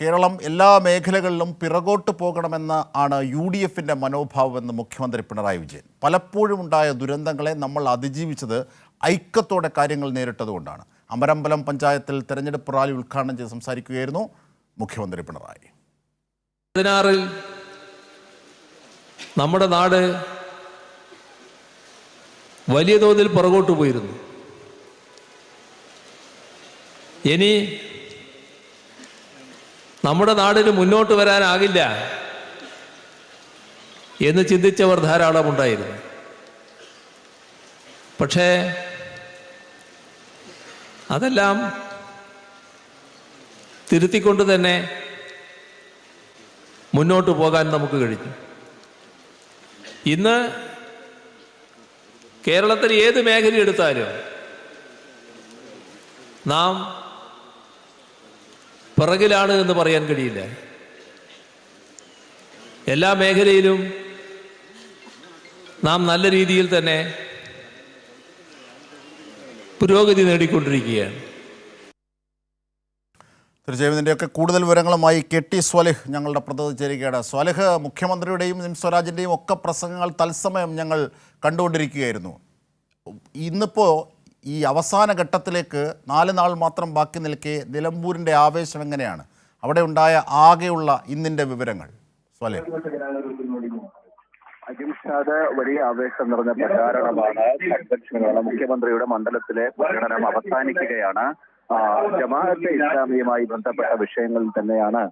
കേരളം എല്ലാ മേഖലകളിലും പിറകോട്ട് പോകണമെന്ന് ആണ് UDFിൻ്റെ മനോഭാവമെന്ന് മുഖ്യമന്ത്രി പിണറായി വിജയൻ. പലപ്പോഴും ഉണ്ടായ ദുരന്തങ്ങളെ നമ്മൾ അതിജീവിച്ചത് ഐക്യത്തോടെ കാര്യങ്ങൾ നേരിട്ടതുകൊണ്ടാണ്. അമരമ്പലം പഞ്ചായത്തിൽ തെരഞ്ഞെടുപ്പ് റാലി ഉദ്ഘാടനം ചെയ്ത് സംസാരിക്കുകയായിരുന്നു മുഖ്യമന്ത്രി പിണറായി. 16 നമ്മുടെ നാട് വലിയ തോതിൽ പുറകോട്ട് പോയിരുന്നു. ഇനി നമ്മുടെ നാടിന് മുന്നോട്ട് വരാനാകില്ല എന്ന് ചിന്തിച്ചവർ ധാരാളം ഉണ്ടായിരുന്നു. പക്ഷേ അതെല്ലാം തിരുത്തിക്കൊണ്ട് തന്നെ മുന്നോട്ട് പോകാൻ നമുക്ക് കഴിഞ്ഞു. ഇന്ന് കേരളത്തിൽ ഏത് മേഖല എടുത്താലും നാം പിറകിലാണ് എന്ന് പറയാൻ കഴിയില്ല. എല്ലാ മേഖലയിലും നാം നല്ല രീതിയിൽ തന്നെ പുരോഗതി നേടിക്കൊണ്ടിരിക്കുകയാണ്. തീർച്ചയായും ഇതിൻ്റെയൊക്കെ കൂടുതൽ വിവരങ്ങളുമായി KT സ്വാലിഹ് ഞങ്ങളുടെ പ്രതിനിധി ചേരുകയാണ്. സ്വാലിഹ്, മുഖ്യമന്ത്രിയുടെയും സ്വരാജിൻ്റെയും ഒക്കെ പ്രസംഗങ്ങൾ തത്സമയം ഞങ്ങൾ കണ്ടുകൊണ്ടിരിക്കുകയായിരുന്നു. ഇന്നിപ്പോൾ ഈ അവസാന ഘട്ടത്തിലേക്ക് 4 നാൾ മാത്രം ബാക്കി നിൽക്കെ നിലമ്പൂരിൻ്റെ ആവേശം എങ്ങനെയാണ്? അവിടെ ഉണ്ടായ ആകെയുള്ള ഇന്നിൻ്റെ വിവരങ്ങൾ സ്വാലിഹ്. അജിംഷാദ്, വലിയ ആവേശം നിറഞ്ഞ പ്രചാരണമാണ്. കൺവെൻഷനുകളാണ്. മുഖ്യമന്ത്രിയുടെ മണ്ഡലത്തിലെ പര്യടനം അവസാനിക്കുകയാണ്. ജമാഅത്തെ ഇസ്ലാമിയുമായി ബന്ധപ്പെട്ട വിഷയങ്ങളിൽ തന്നെയാണ്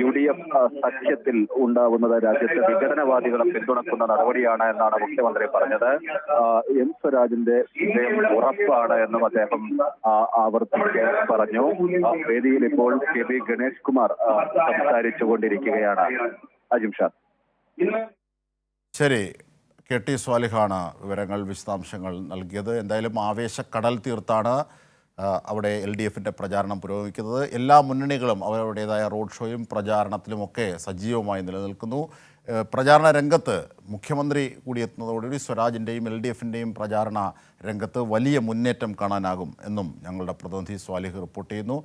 UDF സഖ്യത്തിൽ ഉണ്ടാവുന്നത്. രാജ്യത്തെ വിഘടനവാദികളെ പിന്തുണക്കുന്ന നടപടിയാണ് എന്നാണ് മുഖ്യമന്ത്രി പറഞ്ഞത്. സ്വരാജിന്റെ വിജയം ഉറപ്പാണ് എന്നും അദ്ദേഹം ആവർത്തിച്ച് പറഞ്ഞു. വേദിയിൽ ഇപ്പോൾ KB ഗണേഷ് കുമാർ സംസാരിച്ചുകൊണ്ടിരിക്കുകയാണ്. അജിംഷാദ്. ശരി, KT സ്വാലിഹാണ് വിവരങ്ങൾ, വിശദാംശങ്ങൾ നൽകിയത്. എന്തായാലും ആവേശക്കടൽ തീർത്താണ് അവിടെ LDFിൻ്റെ പ്രചാരണം പുരോഗമിക്കുന്നത്. എല്ലാ മുന്നണികളും അവരുടേതായ റോഡ് ഷോയും പ്രചാരണത്തിലുമൊക്കെ സജീവമായി നിലനിൽക്കുന്നു. പ്രചാരണ രംഗത്ത് മുഖ്യമന്ത്രി കൂടി എത്തുന്നതോടുകൂടി സ്വരാജിൻ്റെയും LDFിൻ്റെയും പ്രചാരണ രംഗത്ത് വലിയ മുന്നേറ്റം കാണാനാകും എന്നും ഞങ്ങളുടെ പ്രതിനിധി സ്വാലിഹ് റിപ്പോർട്ട് ചെയ്യുന്നു.